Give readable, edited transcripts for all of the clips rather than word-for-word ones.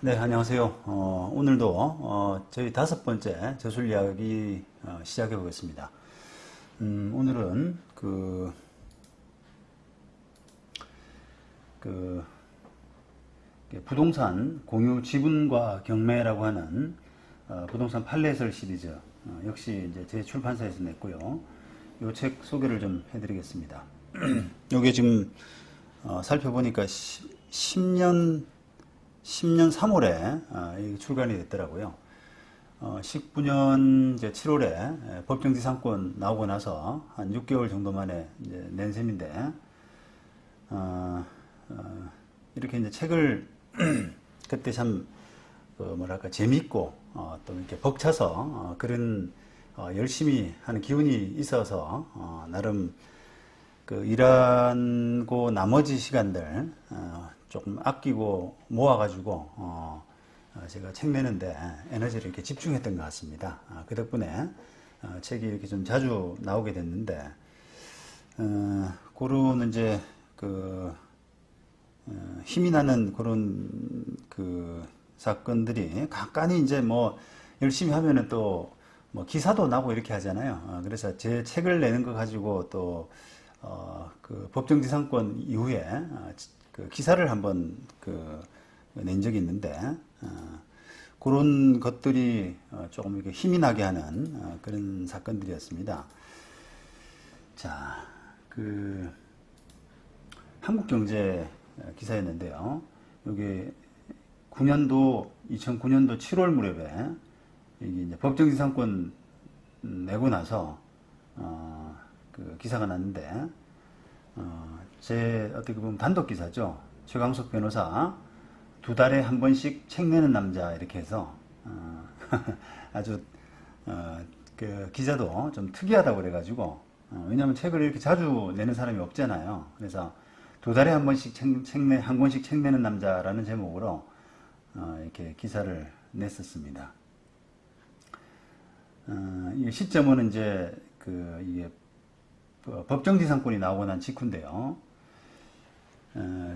네, 안녕하세요. 오늘도 저희 5번째 저술 이야기 시작해 보겠습니다. 오늘은 그 부동산 공유 지분과 경매라고 하는 부동산 판례설 시리즈 역시 이제 제 출판사에서 냈고요. 이 책 소개를 좀 해드리겠습니다. 이게 지금 살펴보니까 10년 3월에 출간이 됐더라고요. 19년 이제 7월에 법정지상권 나오고 나서 한 6개월 정도 만에 이제 낸 셈인데, 이렇게 이제 책을 그때 참 뭐랄까 재밌고 또 이렇게 벅차서 그런 열심히 하는 기운이 있어서 나름 일하고 나머지 시간들 조금 아끼고 모아가지고 제가 책 내는데 에너지를 이렇게 집중했던 것 같습니다. 그 덕분에 책이 이렇게 좀 자주 나오게 됐는데, 그런 이제 힘이 나는 그런 사건들이 간간히 이제 뭐 열심히 하면은 또 뭐 기사도 나고 이렇게 하잖아요. 그래서 제 책을 내는 거 가지고 또 법정지상권 이후에 기사를 한번 낸 적이 있는데, 그런 것들이 조금 이렇게 힘이 나게 하는 그런 사건들이었습니다. 자, 한국경제 기사였는데요. 이게 2009년도 7월 무렵에 이게 이제 법정지상권 내고 나서 기사가 났는데, 제 어떻게 보면 단독 기사죠. 최강석 변호사 2달에 한 번씩 책 내는 남자 이렇게 해서 아주 기자도 좀 특이하다고 그래가지고, 왜냐하면 책을 이렇게 자주 내는 사람이 없잖아요. 그래서 2달에 한 번씩 한 권씩 책 내는 남자라는 제목으로 이렇게 기사를 냈었습니다. 이 시점은 이제 이게 법정지상권이 나오고 난 직후인데요.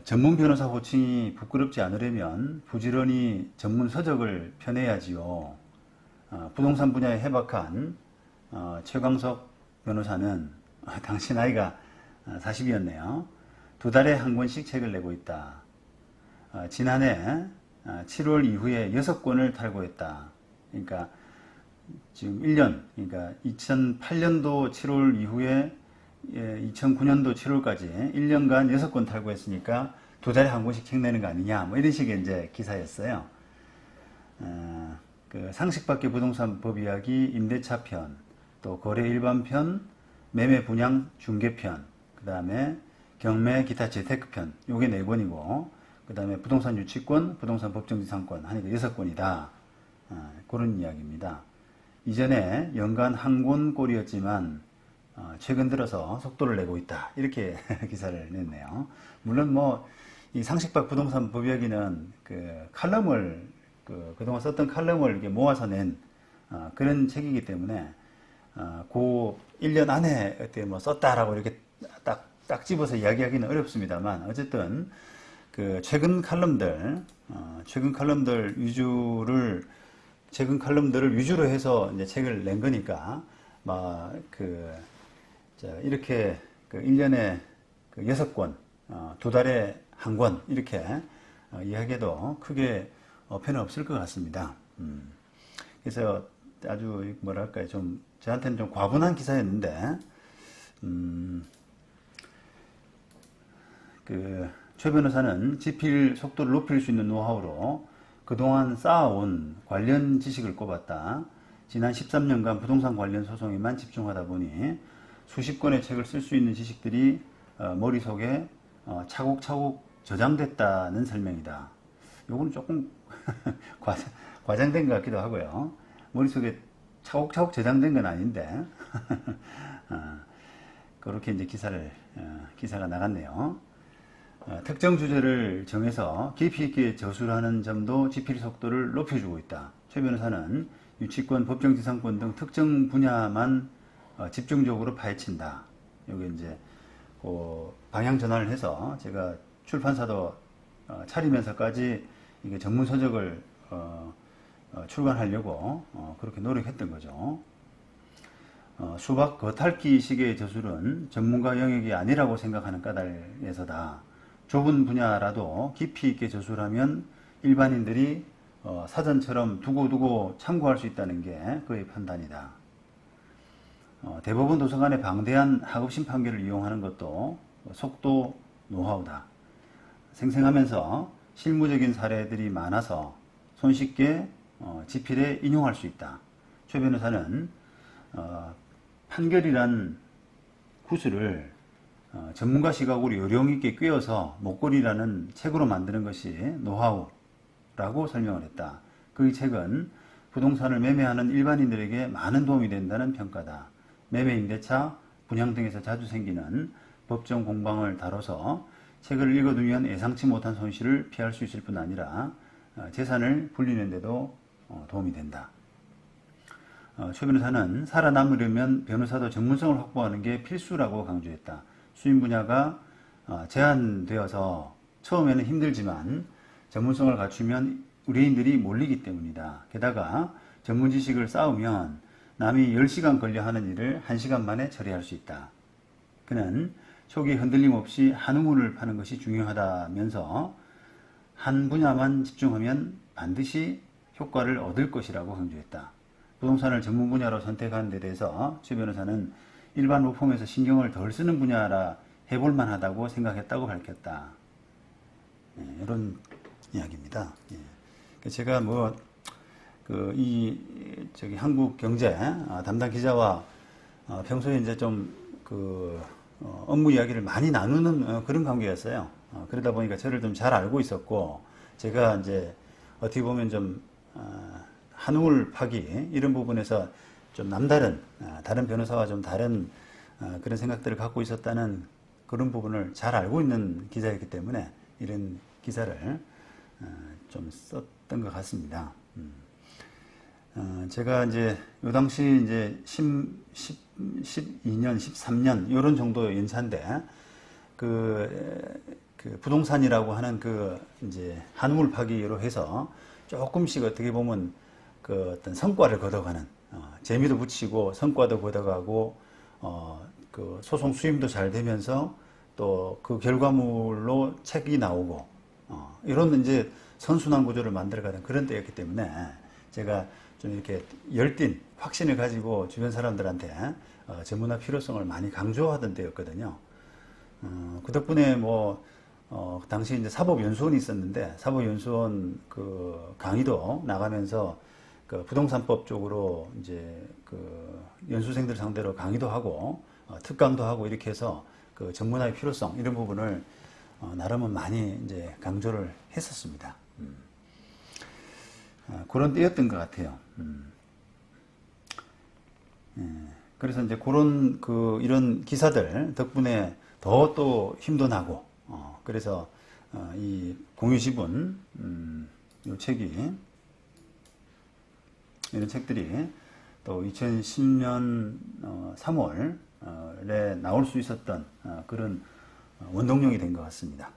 전문 변호사 호칭이 부끄럽지 않으려면 부지런히 전문 서적을 펴내야지요. 부동산 분야에 해박한 최광석 변호사는 당시 나이가 40이었네요. 2달에 한 권씩 책을 내고 있다. 지난해 7월 이후에 6권을 탈고했다. 그러니까 지금 1년, 그러니까 2008년도 7월 이후에 2009년도 7월까지 1년간 6권 탈고했으니까 2달에 한 권씩 책 내는 거 아니냐, 뭐 이런 식의 이제 기사였어요. 상식밖의 부동산 법 이야기 임대차 편, 또 거래 일반 편, 매매 분양 중개 편, 그 다음에 경매 기타 재테크 편, 요게 4권이고, 그 다음에 부동산 유치권, 부동산 법정지상권 하니까 6권이다. 그런 이야기입니다. 이전에 연간 한 권꼴이었지만 최근 들어서 속도를 내고 있다. 이렇게 기사를 냈네요. 물론 뭐 이 상식밖 부동산 법 이야기는 칼럼을 그동안 썼던 칼럼을 이렇게 모아서 낸 그런 책이기 때문에 그 1년 안에 어때 뭐 썼다라고 이렇게 딱 집어서 이야기하기는 어렵습니다만, 어쨌든 최근 칼럼들 위주로 해서 이제 책을 낸 거니까, 막 이렇게 1년에 6권, 2달에 한 권 이렇게 이야기해도 크게 어폐는 없을 것 같습니다. 그래서 아주 뭐랄까요, 좀 저한테는 좀 과분한 기사였는데, 최 변호사는 집필 속도를 높일 수 있는 노하우로 그동안 쌓아온 관련 지식을 꼽았다. 지난 13년간 부동산 관련 소송에만 집중하다 보니 수십 권의 책을 쓸 수 있는 지식들이 머릿속에 차곡차곡 저장됐다는 설명이다. 요거는 조금 과장된 것 같기도 하고요. 머릿속에 차곡차곡 저장된 건 아닌데 그렇게 이제 기사가 나갔네요. 특정 주제를 정해서 깊이 있게 저술하는 점도 집필 속도를 높여주고 있다. 최 변호사는 유치권, 법정지상권 등 특정 분야만 집중적으로 파헤친다. 여기 이제 방향 전환을 해서 제가 출판사도 차리면서까지 이게 전문 서적을 출간하려고 그렇게 노력했던 거죠. 수박 겉핥기식의 저술은 전문가 영역이 아니라고 생각하는 까닭에서다. 좁은 분야라도 깊이 있게 저술하면 일반인들이 사전처럼 두고두고 참고할 수 있다는 게 그의 판단이다. 대법원 도서관의 방대한 학업심 판결을 이용하는 것도 속도 노하우다. 생생하면서 실무적인 사례들이 많아서 손쉽게 지필에 인용할 수 있다. 최 변호사는 판결이란 구슬을 전문가 시각으로 요령있게 꿰어서 목걸이라는 책으로 만드는 것이 노하우라고 설명을 했다. 그의 책은 부동산을 매매하는 일반인들에게 많은 도움이 된다는 평가다. 매매, 임대차, 분양 등에서 자주 생기는 법정 공방을 다뤄서 책을 읽어두면 예상치 못한 손실을 피할 수 있을 뿐 아니라 재산을 불리는 데도 도움이 된다. 최 변호사는 살아남으려면 변호사도 전문성을 확보하는 게 필수라고 강조했다. 수임 분야가 제한되어서 처음에는 힘들지만 전문성을 갖추면 의뢰인들이 몰리기 때문이다. 게다가 전문 지식을 쌓으면 남이 10시간 걸려 하는 일을 1시간 만에 처리할 수 있다. 그는 초기 흔들림 없이 한 우물을 파는 것이 중요하다면서 한 분야만 집중하면 반드시 효과를 얻을 것이라고 강조했다. 부동산을 전문 분야로 선택한 데 대해서 최 변호사는 일반 로펌에서 신경을 덜 쓰는 분야라 해볼 만하다고 생각했다고 밝혔다. 이런 이야기입니다. 제가 한국경제 담당 기자와 평소에 이제 좀 업무 이야기를 많이 나누는 그런 관계였어요. 그러다 보니까 저를 좀 잘 알고 있었고, 제가 이제 어떻게 보면 좀 한우물 파기 이런 부분에서 좀 남다른 다른 변호사와 좀 다른 그런 생각들을 갖고 있었다는 그런 부분을 잘 알고 있는 기자이기 때문에 이런 기사를 좀 썼던 것 같습니다. 제가 이제 요 당시 이제 12년, 13년 이런 정도 연차인데 그 부동산이라고 하는 이제 한우물 파기로 해서 조금씩 어떻게 보면 어떤 성과를 거둬가는 재미도 붙이고 성과도 거둬가고 소송 수임도 잘 되면서 또 그 결과물로 책이 나오고 이런 이제 선순환 구조를 만들어가는 그런 때였기 때문에 제가 좀 이렇게 열띤 확신을 가지고 주변 사람들한테 전문화 필요성을 많이 강조하던 때였거든요. 그 덕분에 당시 이제 사법연수원이 있었는데 사법연수원 강의도 나가면서 부동산법 쪽으로 이제 연수생들 상대로 강의도 하고 특강도 하고 이렇게 해서 전문화의 필요성 이런 부분을 나름은 많이 이제 강조를 했었습니다. 그런 때였던 것 같아요. 그래서 이제 그런 이런 기사들 덕분에 더 또 힘도 나고 그래서 이 공유지분 이 책이 이런 책들이 또 2010년 3월에 나올 수 있었던 그런 원동력이 된 것 같습니다.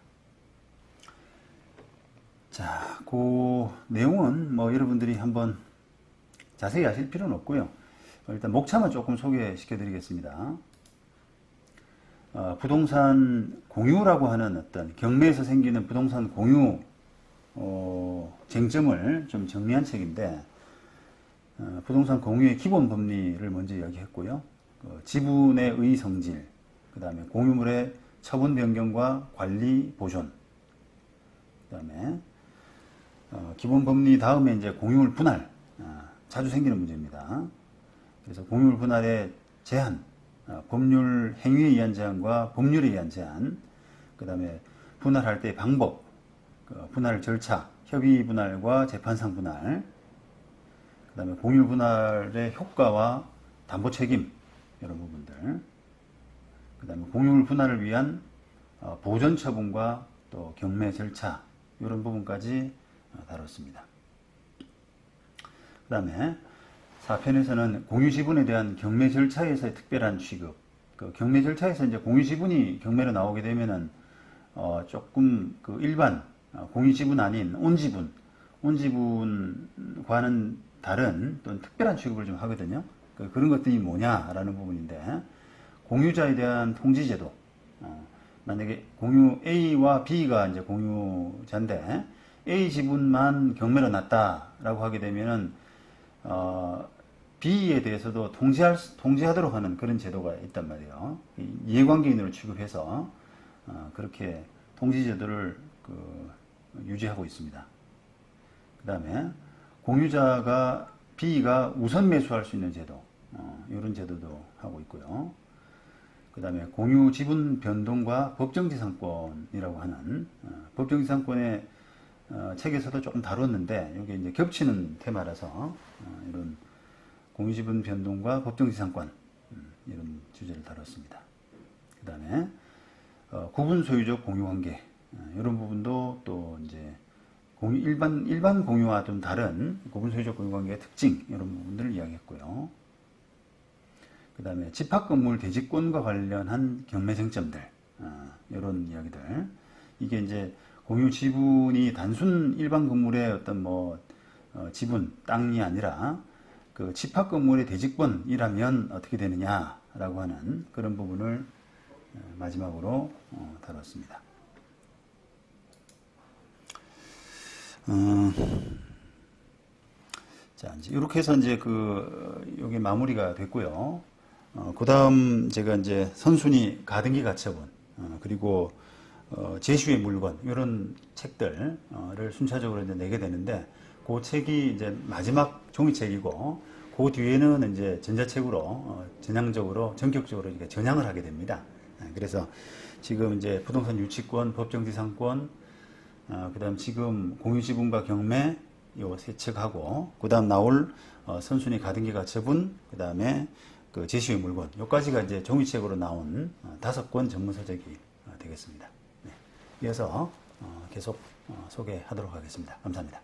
자, 그 내용은 여러분들이 한번 자세히 아실 필요는 없고요. 일단 목차만 조금 소개시켜 드리겠습니다. 부동산 공유라고 하는 어떤 경매에서 생기는 부동산 공유 쟁점을 좀 정리한 책인데 부동산 공유의 기본 법리를 먼저 이야기했고요. 지분의 의성질, 그 다음에 공유물의 처분 변경과 관리 보존, 그 다음에 기본 법리 다음에 이제 공유물 분할, 자주 생기는 문제입니다. 그래서 공유물 분할의 제한, 법률 행위에 의한 제한과 법률에 의한 제한, 그 다음에 분할할 때의 방법, 분할 절차, 협의 분할과 재판상 분할, 그 다음에 공유물 분할의 효과와 담보 책임, 이런 부분들, 그 다음에 공유물 분할을 위한 보전 처분과 또 경매 절차, 이런 부분까지 다뤘습니다. 그 다음에 4편에서는 공유지분에 대한 경매 절차에서의 특별한 취급, 경매 절차에서 이제 공유지분이 경매로 나오게 되면은 조금 일반 공유지분 아닌 온지분, 온지분과는 다른 또는 특별한 취급을 좀 하거든요. 그런 것들이 뭐냐라는 부분인데, 공유자에 대한 통지제도. 만약에 공유 A와 B가 이제 공유자인데 A 지분만 경매로 났다라고 하게 되면은 B에 대해서도 통지하도록 하는 그런 제도가 있단 말이에요. 이해관계인으로 취급해서 그렇게 통지제도를 유지하고 있습니다. 그 다음에 공유자가 B가 우선 매수할 수 있는 제도, 이런 제도도 하고 있고요. 그 다음에 공유 지분 변동과 법정지상권이라고 하는, 법정지상권의 책에서도 조금 다뤘는데, 이게 이제 겹치는 테마라서, 이런 공유 지분 변동과 법정지상권, 이런 주제를 다뤘습니다. 그 다음에, 구분 소유적 공유관계, 이런 부분도 또 이제 일반 공유와 좀 다른 구분 소유적 공유관계의 특징, 이런 부분들을 이야기했고요. 그 다음에 집합건물 대지권과 관련한 경매 쟁점들, 이런 이야기들. 이게 이제 공유 지분이 단순 일반 건물의 어떤 지분, 땅이 아니라 그 집합건물의 대지권이라면 어떻게 되느냐라고 하는 그런 부분을 마지막으로 다뤘습니다. 자, 이제 이렇게 해서 이제 여기 마무리가 됐고요. 그 다음 제가 이제 선순위 가등기 가처분, 그리고 제시의 물건, 이런 책들을 순차적으로 이제 내게 되는데, 그 책이 이제 마지막 종이책이고, 그 뒤에는 이제 전자책으로, 전향적으로, 전격적으로 이렇게 전향을 하게 됩니다. 그래서 지금 이제 부동산 유치권, 법정지상권, 그 다음 지금 공유지분과 경매, 요 세 책하고, 그 다음 나올 선순위 가등기 가처분, 그 다음에 그 제시의 물건, 요까지가 이제 종이책으로 나온 5권 전문 서적이 되겠습니다. 네. 이어서 계속 소개하도록 하겠습니다. 감사합니다.